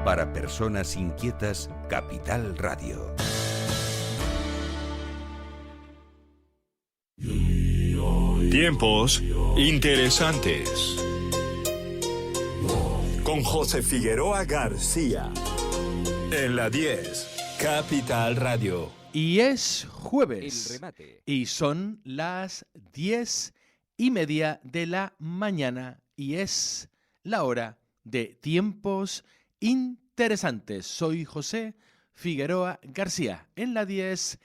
Para personas inquietas, Capital Radio. Tiempos interesantes. Con José Figueroa García. En la 10, Capital Radio. Y es jueves. Y son las 10:30 de la mañana. Y es la hora de Tiempos interesantes. Soy José Figueroa García. En la 10,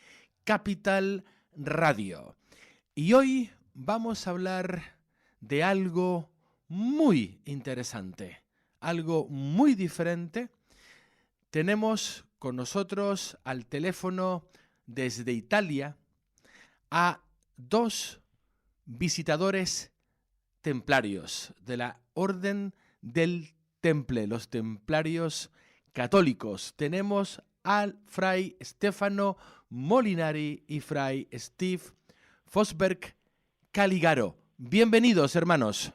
Capital Radio. Y hoy vamos a hablar de algo muy interesante, algo muy diferente. Tenemos con nosotros al teléfono desde Italia a dos visitadores templarios de la Orden del Temple, los templarios católicos. Tenemos al Fray Stefano Molinari y Fray Steve Fosberg Caligaro. Bienvenidos, hermanos.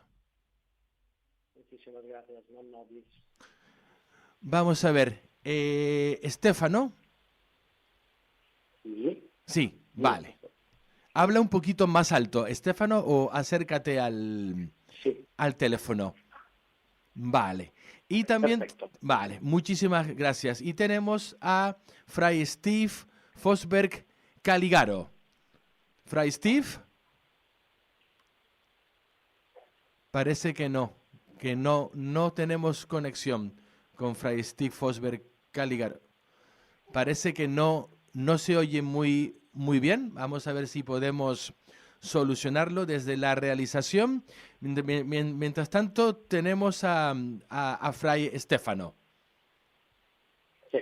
Muchísimas gracias, non nobis. Vamos a ver, Stefano. Sí. Sí, vale. Habla un poquito más alto, Stefano, o acércate al teléfono. Vale. Y también, Perfecto. vale, muchísimas gracias. Y tenemos a Fray Steve Fosberg Caligaro. Fray Steve. Parece que no tenemos conexión con Fray Steve Fosberg Caligaro. Parece que no se oye muy bien. Vamos a ver si podemos solucionarlo desde la realización. Mientras tanto, tenemos a Fray Stefano. Sí.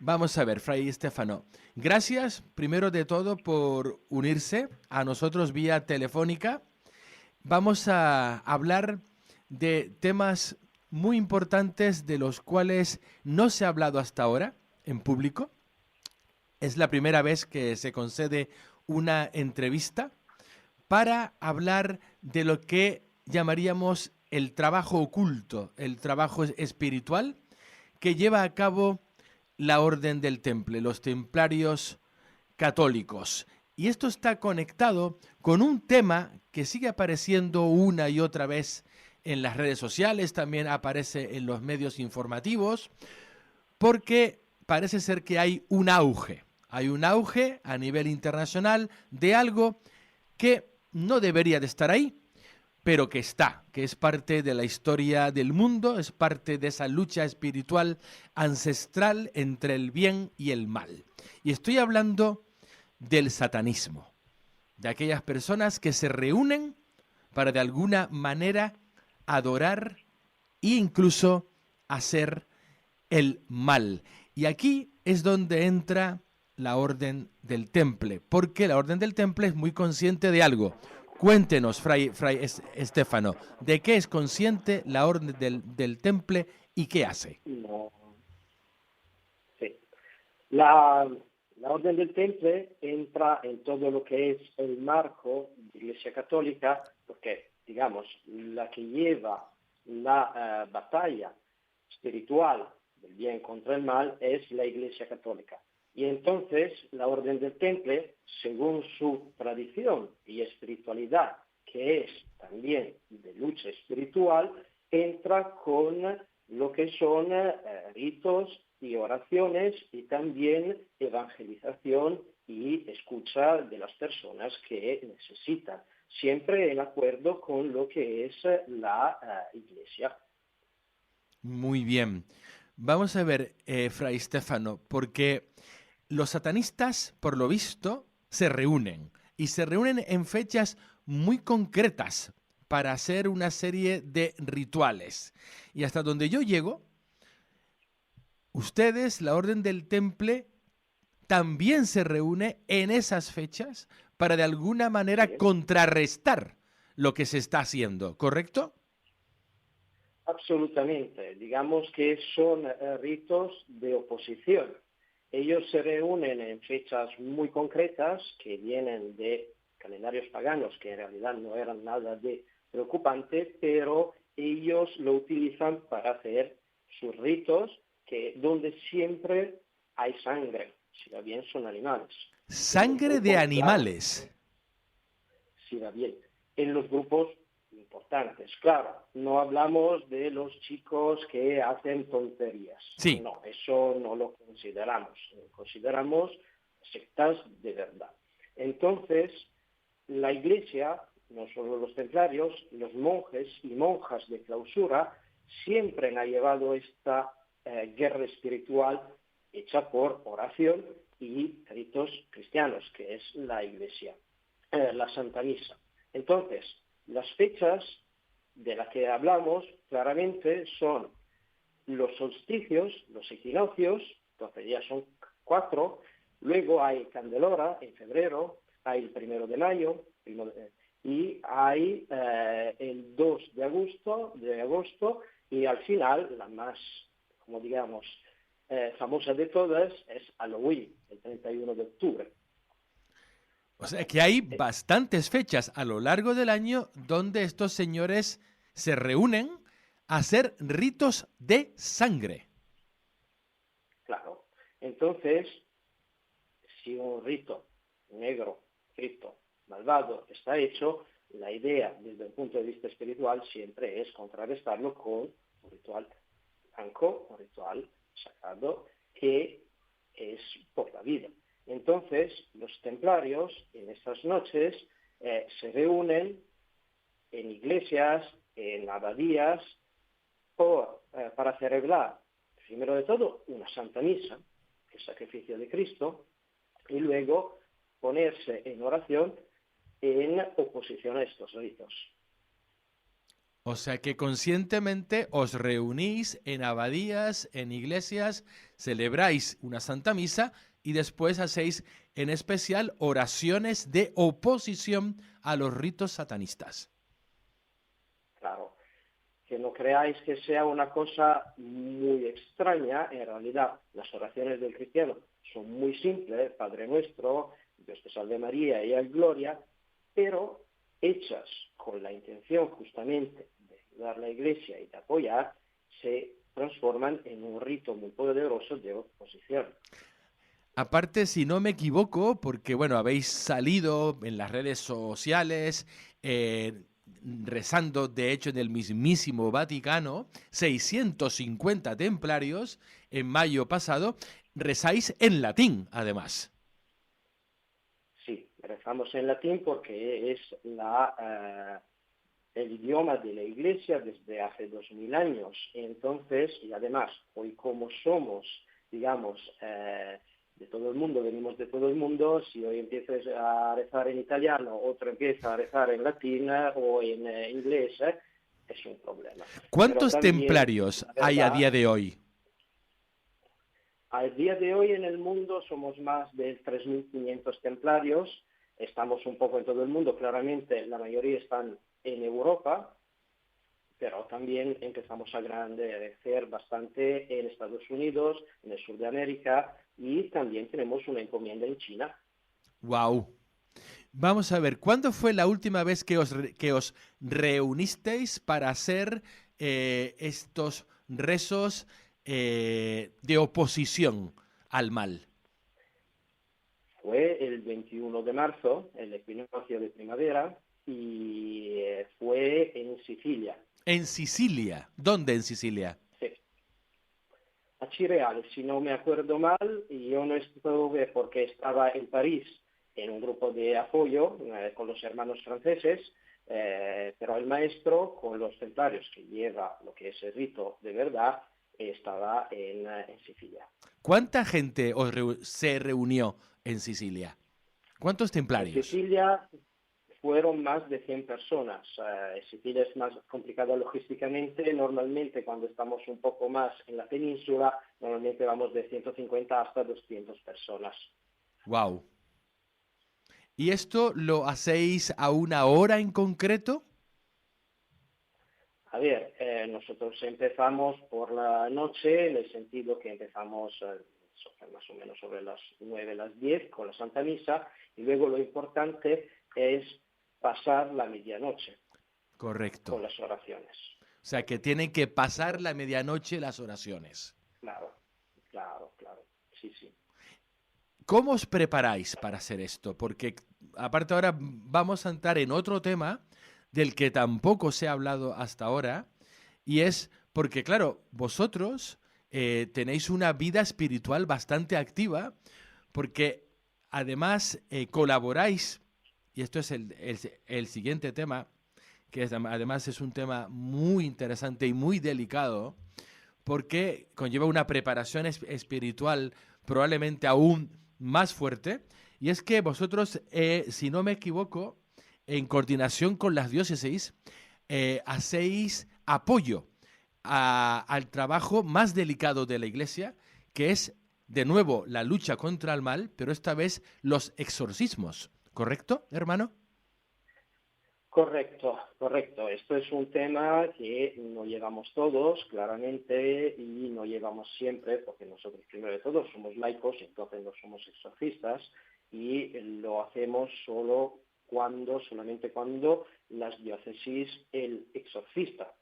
Vamos a ver, Fray Stefano. Gracias, primero de todo, por unirse a nosotros vía telefónica. Vamos a hablar de temas muy importantes de los cuales no se ha hablado hasta ahora en público. Es la primera vez que se concede una entrevista para hablar de lo que llamaríamos el trabajo oculto, el trabajo espiritual que lleva a cabo la Orden del Temple, los templarios católicos. Y esto está conectado con un tema que sigue apareciendo una y otra vez en las redes sociales, también aparece en los medios informativos, porque parece ser que hay un auge a nivel internacional de algo que no debería de estar ahí, pero que está, que es parte de la historia del mundo, es parte de esa lucha espiritual ancestral entre el bien y el mal. Y estoy hablando del satanismo, de aquellas personas que se reúnen para de alguna manera adorar e incluso hacer el mal. Y aquí es donde entra la Orden del Temple, porque la Orden del Temple es muy consciente de algo. Cuéntenos, Fray Stefano, ¿de qué es consciente la Orden del Temple y qué hace? No. Sí. La Orden del Temple entra en todo lo que es el marco de la Iglesia Católica, porque, digamos, la que lleva la batalla espiritual del bien contra el mal es la Iglesia Católica. Y entonces la Orden del Temple, según su tradición y espiritualidad, que es también de lucha espiritual, entra con lo que son ritos y oraciones y también evangelización y escucha de las personas que necesitan, siempre en acuerdo con lo que es la Iglesia. Muy bien. Vamos a ver, Fray Stefano, porque los satanistas, por lo visto, se reúnen en fechas muy concretas para hacer una serie de rituales. Y hasta donde yo llego, ustedes, la Orden del Temple, también se reúne en esas fechas para de alguna manera contrarrestar lo que se está haciendo, ¿correcto? Absolutamente. Digamos que son ritos de oposición. Ellos se reúnen en fechas muy concretas que vienen de calendarios paganos, que en realidad no eran nada de preocupante, pero ellos lo utilizan para hacer sus ritos que donde siempre hay sangre, si va bien son animales. Sangre de animales. Si va bien. En los grupos importantes, claro, no hablamos de los chicos que hacen tonterías. Sí. No, eso no lo consideramos. Consideramos sectas de verdad. Entonces, la Iglesia, no solo los templarios, los monjes y monjas de clausura, siempre han llevado esta guerra espiritual hecha por oración y ritos cristianos, que es la Iglesia, la Santa Misa. Entonces, las fechas de las que hablamos claramente son los solsticios, los equinoccios, entonces ya son 4, luego hay Candelora en febrero, hay el 1 de mayo, y hay el 2 de agosto, y al final, la más, como digamos, famosa de todas es Halloween, el 31 de octubre. O sea que hay bastantes fechas a lo largo del año donde estos señores se reúnen a hacer ritos de sangre. Claro. Entonces, si un rito negro, rito malvado está hecho, la idea desde el punto de vista espiritual siempre es contrarrestarlo con un ritual blanco, un ritual sagrado que es por la vida. Entonces, los templarios en estas noches se reúnen en iglesias, en abadías, para celebrar, primero de todo, una Santa Misa, el sacrificio de Cristo, y luego ponerse en oración en oposición a estos ritos. O sea que conscientemente os reunís en abadías, en iglesias, celebráis una Santa Misa y después hacéis en especial oraciones de oposición a los ritos satanistas. Claro, que no creáis que sea una cosa muy extraña, en realidad las oraciones del cristiano son muy simples, Padre Nuestro, Dios te salve María y al Gloria, pero hechas con la intención justamente de ayudar a la Iglesia y de apoyar, se transforman en un rito muy poderoso de oposición. Aparte, si no me equivoco, porque bueno, habéis salido en las redes sociales rezando, de hecho, en el mismísimo Vaticano, 650 templarios en mayo pasado, rezáis en latín, además. Sí, rezamos en latín porque es el idioma de la Iglesia desde hace 2000 años. Entonces, y además, hoy como somos, digamos, de todo el mundo, venimos de todo el mundo, si hoy empiezas a rezar en italiano, otro empieza a rezar en latín o en inglés, es un problema. ¿Cuántos también, templarios hay a día de hoy? Al día de hoy en el mundo somos más de 3.500 templarios, estamos un poco en todo el mundo, claramente la mayoría están en Europa, pero también empezamos a crecer bastante en Estados Unidos, en el sur de América, y también tenemos una encomienda en China. ¡Wow! Vamos a ver, ¿cuándo fue la última vez que os reunisteis para hacer estos rezos de oposición al mal? Fue el 21 de marzo, el equinoccio de primavera, y fue en Sicilia. ¿En Sicilia? ¿Dónde en Sicilia? Sí. A Cireale, si no me acuerdo mal, y yo no estuve porque estaba en París en un grupo de apoyo con los hermanos franceses, pero el maestro con los templarios que lleva lo que es el rito de verdad estaba en Sicilia. ¿Cuánta gente se reunió en Sicilia? ¿Cuántos templarios? En Sicilia fueron más de 100 personas. Sicilia es más complicada logísticamente. Normalmente cuando estamos un poco más en la península, normalmente vamos de 150 hasta 200 personas. Wow. ¿Y esto lo hacéis a una hora en concreto? A ver, nosotros empezamos por la noche, en el sentido que empezamos más o menos sobre las 9, las 10 con la Santa Misa, y luego lo importante es pasar la medianoche. Correcto. Con las oraciones. O sea, que tienen que pasar la medianoche las oraciones. Claro. Claro, sí, sí. ¿Cómo os preparáis para hacer esto? Porque aparte ahora vamos a entrar en otro tema del que tampoco se ha hablado hasta ahora, y es porque, claro, vosotros tenéis una vida espiritual bastante activa, porque además colaboráis, y esto es el siguiente tema, que además es un tema muy interesante y muy delicado, porque conlleva una preparación espiritual probablemente aún más fuerte, y es que vosotros, si no me equivoco, en coordinación con las diócesis, hacéis apoyo al trabajo más delicado de la Iglesia, que es, de nuevo, la lucha contra el mal, pero esta vez los exorcismos. ¿Correcto, hermano? Correcto. Esto es un tema que no llevamos todos, claramente, y no llevamos siempre, porque nosotros, primero de todo, somos laicos, entonces no somos exorcistas, y lo hacemos solamente cuando las diócesis, el exorcista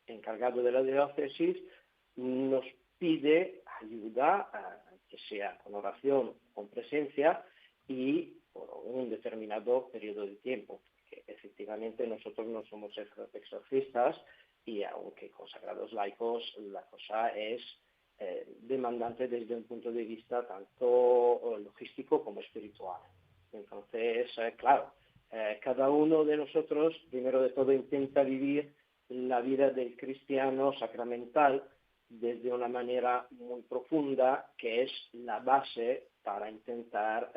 encargado de la diócesis, nos pide ayuda, que sea con oración, con presencia, y por un determinado periodo de tiempo. Efectivamente nosotros no somos exorcistas y aunque consagrados laicos la cosa es demandante desde un punto de vista tanto logístico como espiritual. Entonces, claro, cada uno de nosotros primero de todo intenta vivir la vida del cristiano sacramental desde una manera muy profunda, que es la base para intentar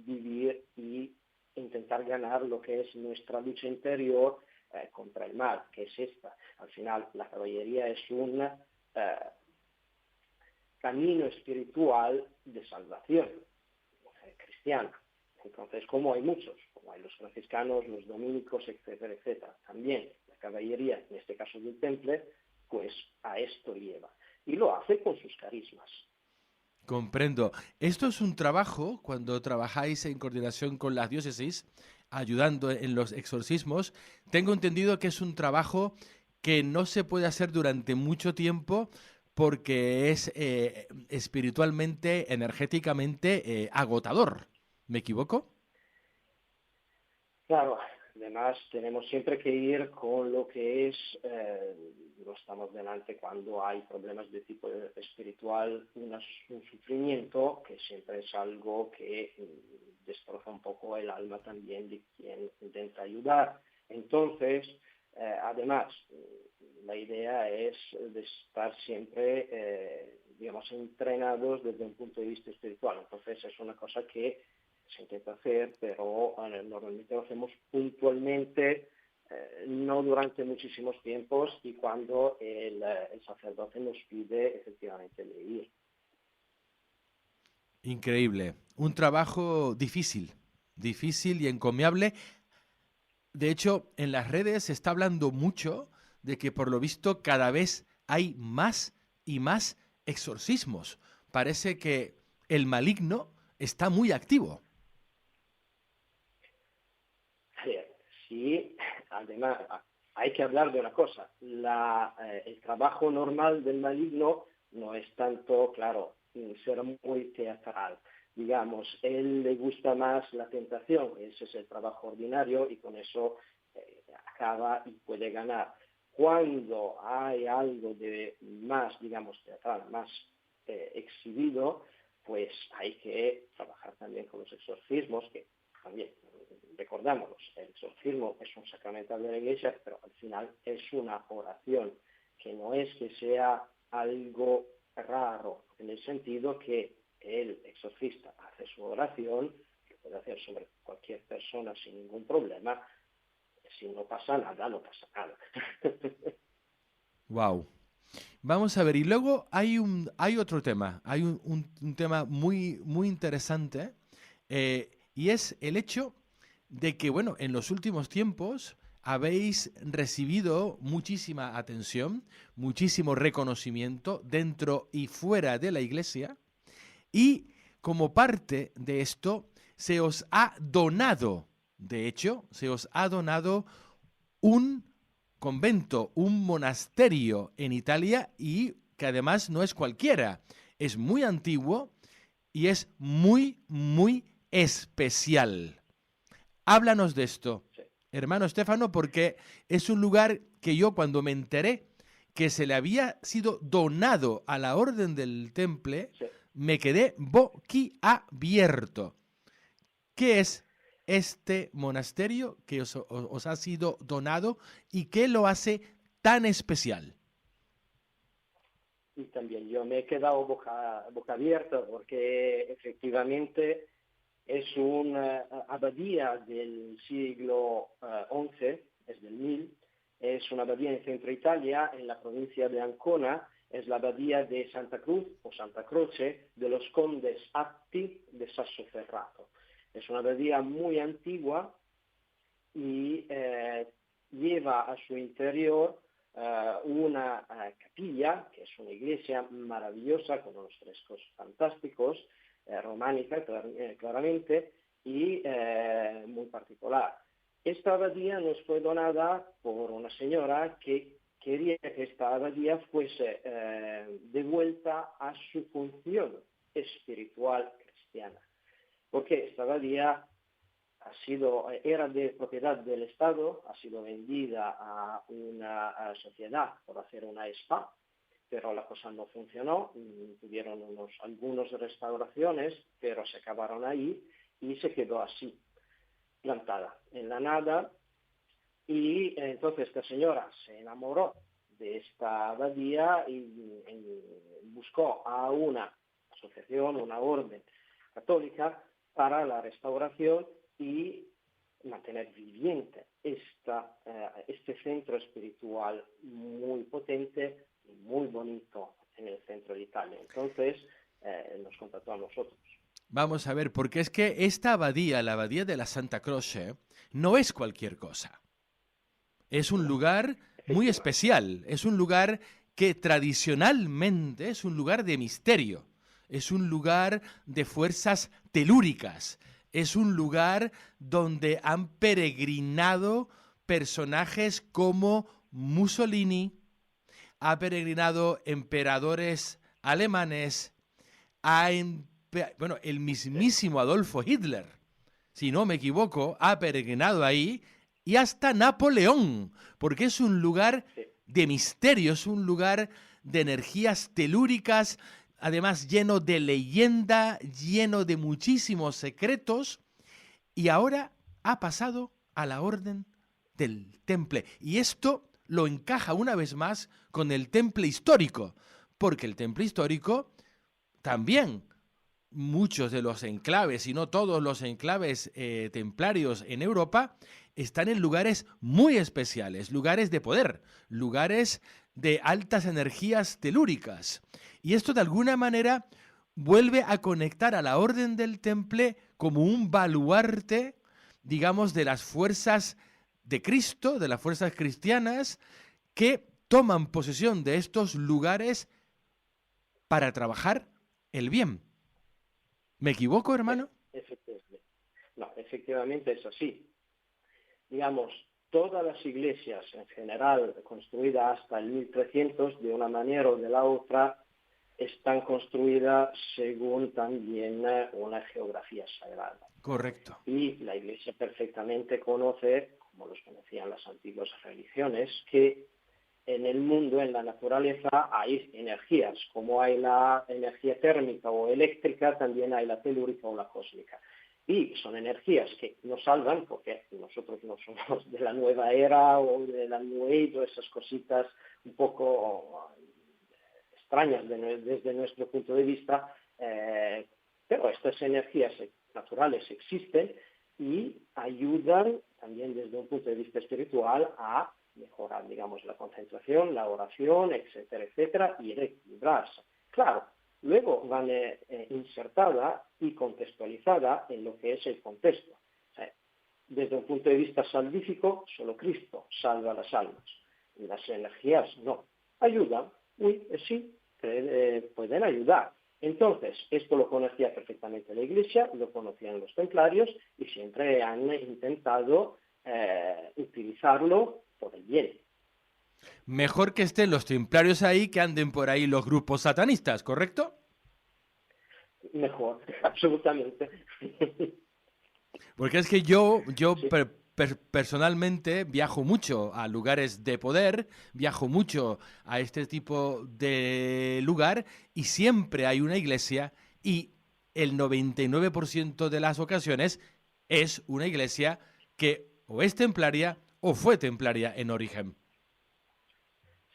vivir y intentar ganar lo que es nuestra lucha interior contra el mal, que es esta. Al final, la caballería es un camino espiritual de salvación cristiana. Entonces, como hay muchos, como hay los franciscanos, los dominicos, etcétera, etcétera, también la caballería, en este caso del Temple, pues a esto lleva. Y lo hace con sus carismas. Comprendo. Esto es un trabajo, cuando trabajáis en coordinación con las diócesis, ayudando en los exorcismos, tengo entendido que es un trabajo que no se puede hacer durante mucho tiempo porque es espiritualmente, energéticamente agotador. ¿Me equivoco? Claro, además tenemos siempre que ir con lo que es, no estamos delante cuando hay problemas de tipo espiritual, un sufrimiento que siempre es algo que destroza un poco el alma también de quien intenta ayudar. Entonces, además, la idea es de estar siempre, digamos, entrenados desde un punto de vista espiritual. Entonces, es una cosa que se intenta hacer, pero normalmente lo hacemos puntualmente, no durante muchísimos tiempos y cuando el sacerdote nos pide efectivamente de ir. Increíble. Un trabajo difícil y encomiable. De hecho, en las redes se está hablando mucho de que por lo visto cada vez hay más y más exorcismos. Parece que el maligno está muy activo. Sí, además hay que hablar de una cosa. El trabajo normal del maligno no es tanto, claro, ser muy teatral. Digamos, él le gusta más la tentación, ese es el trabajo ordinario y con eso acaba y puede ganar. Cuando hay algo de más, digamos, teatral, más exhibido, pues hay que trabajar también con los exorcismos, que también, recordámoslos, el exorcismo es un sacramental de la Iglesia, pero al final es una oración, que no es que sea algo raro, en el sentido que el exorcista hace su oración, que puede hacer sobre cualquier persona sin ningún problema. Si no pasa nada, no pasa nada. Wow. Vamos a ver, y luego hay otro tema, hay un tema muy, muy interesante, y es el hecho de que, bueno, en los últimos tiempos habéis recibido muchísima atención, muchísimo reconocimiento dentro y fuera de la Iglesia, y como parte de esto se os ha donado, de hecho, se os ha donado un convento, un monasterio en Italia, y que además no es cualquiera. es muy antiguo y es muy, muy especial. Háblanos de esto, Sí. hermano Stefano, porque es un lugar que yo cuando me enteré que se le había sido donado a la Orden del Temple, Sí. me quedé boquiabierto. ¿Qué es este monasterio que os ha sido donado y qué lo hace tan especial? Y también yo me he quedado boca abierta porque efectivamente es una abadía del siglo XI, es del 1000, es una abadía en centro Italia, en la provincia de Ancona, es la abadía de Santa Cruz o Santa Croce de los condes Atti de Sassoferrato. Es una abadía muy antigua y lleva a su interior una capilla, que es una iglesia maravillosa con unos frescos fantásticos, románica claramente, y muy particular. Esta abadía nos fue donada por una señora que quería que esta abadía fuese devuelta a su función espiritual cristiana, porque esta abadía era de propiedad del Estado, ha sido vendida a una sociedad por hacer una spa, pero la cosa no funcionó, tuvieron algunas restauraciones, pero se acabaron ahí y se quedó así, plantada en la nada, y entonces esta señora se enamoró de esta abadía y buscó a una asociación, una orden católica para la restauración y mantener viviente este centro espiritual muy potente y muy bonito en el centro de Italia. Entonces nos contactó a nosotros. Vamos a ver, porque es que esta abadía, la abadía de la Santa Croce, no es cualquier cosa. Es un lugar muy especial, es un lugar que tradicionalmente es un lugar de misterio, es un lugar de fuerzas telúricas, es un lugar donde han peregrinado personajes como Mussolini, ha peregrinado emperadores alemanes, el mismísimo Adolfo Hitler, si no me equivoco, ha peregrinado ahí, y hasta Napoleón, porque es un lugar de misterio, es un lugar de energías telúricas, además lleno de leyenda, lleno de muchísimos secretos, y ahora ha pasado a la Orden del Temple. Y esto lo encaja una vez más con el Temple histórico, porque el Temple histórico también, muchos de los enclaves, y no todos los enclaves templarios en Europa, están en lugares muy especiales, lugares de poder, lugares de altas energías telúricas. Y esto de alguna manera vuelve a conectar a la Orden del Temple como un baluarte, digamos, de las fuerzas de Cristo, de las fuerzas cristianas, que toman posesión de estos lugares para trabajar el bien. ¿Me equivoco, hermano? No, efectivamente es así. Digamos, todas las iglesias en general construidas hasta el 1300, de una manera o de la otra, están construidas según también una geografía sagrada. Correcto. Y la iglesia perfectamente conoce, como los conocían las antiguas religiones, que en el mundo, en la naturaleza, hay energías. Como hay la energía térmica o eléctrica, también hay la telúrica o la cósmica. Y son energías que nos salvan, porque nosotros no somos de la nueva era o de la New Age o esas cositas un poco extrañas desde nuestro punto de vista, pero estas energías naturales existen y ayudan también desde un punto de vista espiritual a mejorar, digamos, la concentración, la oración, etcétera, etcétera, y reequilibrarse. Claro, luego van insertada y contextualizada en lo que es el contexto. O sea, desde un punto de vista salvífico, solo Cristo salva las almas. Y las energías no. Ayudan, sí, pueden ayudar. Entonces, esto lo conocía perfectamente la Iglesia, lo conocían los templarios y siempre han intentado utilizarlo por el bien. Mejor que estén los templarios ahí que anden por ahí los grupos satanistas, ¿correcto? mejor, absolutamente. Porque es que yo Sí. personalmente viajo mucho a lugares de poder, viajo mucho a este tipo de lugar y siempre hay una iglesia y el 99% de las ocasiones es una iglesia que o es templaria o fue templaria en origen.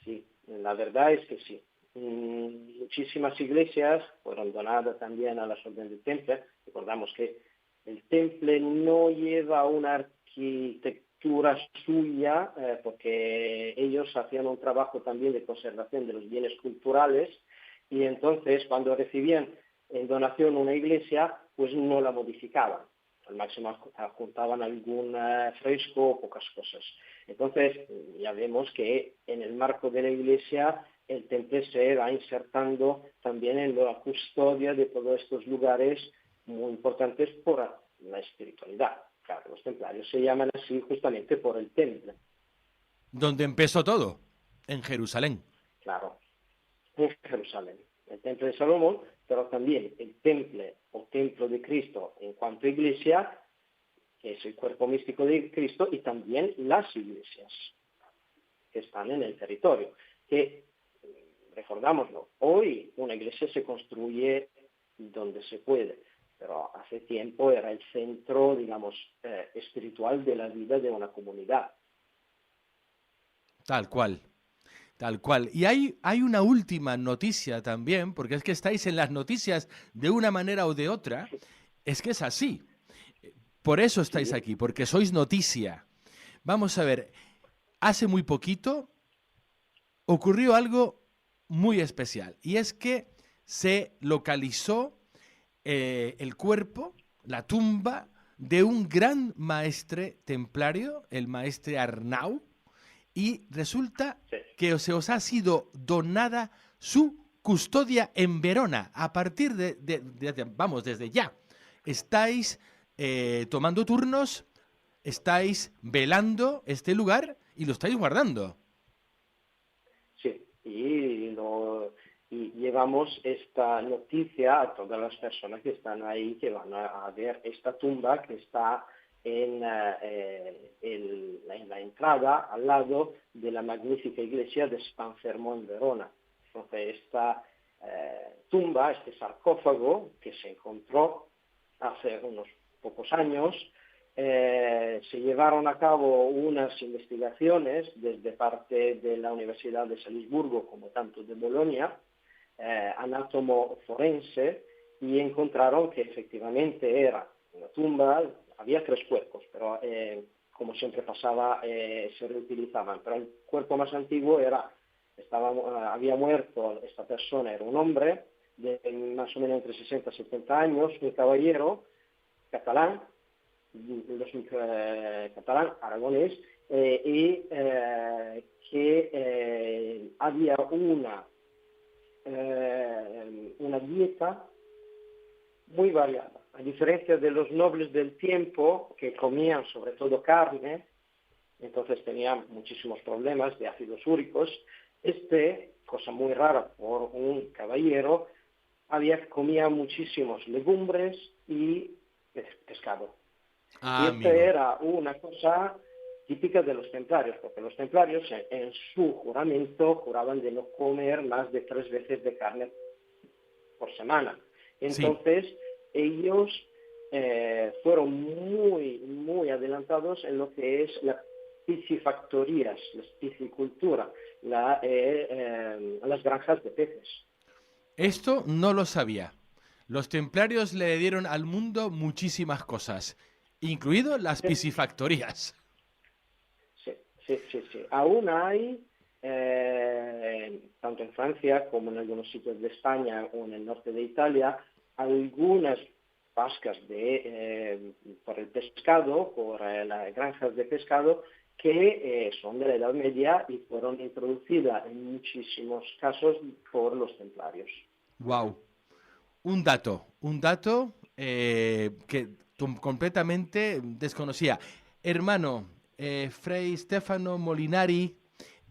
Sí, la verdad es que sí. Muchísimas iglesias fueron donadas también a las órdenes del Temple. Recordamos que el Temple no lleva una arquitectura suya, porque ellos hacían un trabajo también de conservación de los bienes culturales, y entonces cuando recibían en donación una iglesia, pues no la modificaban. Al máximo adjuntaban algún fresco o pocas cosas. Entonces, ya vemos que en el marco de la iglesia el temple se va insertando también en la custodia de todos estos lugares muy importantes por la espiritualidad. Claro, los templarios se llaman así justamente por el temple. Donde empezó todo, en Jerusalén. Claro, en Jerusalén. El temple de Salomón, pero también el temple o templo de Cristo en cuanto a iglesia, que es el cuerpo místico de Cristo, y también las iglesias que están en el territorio. Que, recordámoslo, hoy una iglesia se construye donde se puede, pero hace tiempo era el centro, digamos, espiritual de la vida de una comunidad. Tal cual. Tal cual. Y hay una última noticia también, porque es que estáis en las noticias de una manera o de otra. Es que es así. Por eso estáis Sí, aquí, porque sois noticia. Vamos a ver, hace muy poquito ocurrió algo muy especial, y es que se localizó el cuerpo, la tumba de un gran maestre templario, el maestre Arnau, y resulta sí. que se os ha sido donada su custodia en Verona a partir vamos, desde ya. Estáis tomando turnos, estáis velando este lugar y lo estáis guardando. Sí, y llevamos esta noticia a todas las personas que están ahí, que van a ver esta tumba que está en la entrada, al lado de la magnífica iglesia de San Fermón en Verona. Entonces, esta tumba, este sarcófago que se encontró hace unos pocos años, se llevaron a cabo unas investigaciones desde parte de la Universidad de Salisburgo como tanto de Bolonia, anátomo forense, y encontraron que efectivamente era una tumba. Había 3 cuerpos, pero como siempre pasaba, se reutilizaban. Pero el cuerpo más antiguo había muerto esta persona, era un hombre de más o menos entre 60 y 70 años, un caballero catalán, catalán, aragonés, y que había una dieta muy variada. A diferencia de los nobles del tiempo, que comían sobre todo carne, entonces tenían muchísimos problemas de ácidos úricos, cosa muy rara por un caballero, comía muchísimos legumbres y pescado. Y esta Amigo. era una cosa típica de los templarios, porque los templarios en su juramento juraban de no comer más de 3 veces de carne por semana. Sí. Entonces, ellos fueron muy, muy adelantados en lo que es las piscifactorías, la piscicultura, las granjas de peces. Esto no lo sabía. Los templarios le dieron al mundo muchísimas cosas, incluido las piscifactorías. Sí, sí, sí, sí. Aún hay, tanto en Francia como en algunos sitios de España o en el norte de Italia, algunas pascas por el pescado, por las granjas de pescado, que son de la Edad Media y fueron introducidas en muchísimos casos por los templarios. Wow. Un dato que completamente desconocía. Hermano, Fray Stefano Molinari,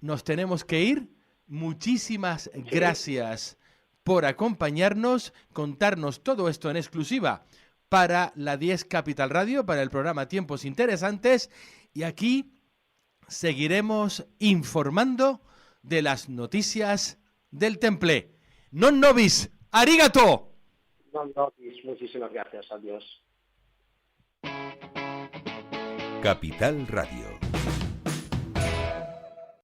nos tenemos que ir. Muchísimas gracias por acompañarnos, contarnos todo esto en exclusiva para la 10 Capital Radio, para el programa Tiempos Interesantes, y aquí seguiremos informando de las noticias del Temple. Non nobis, arigato. Non nobis, muchísimas gracias, adiós. Capital Radio.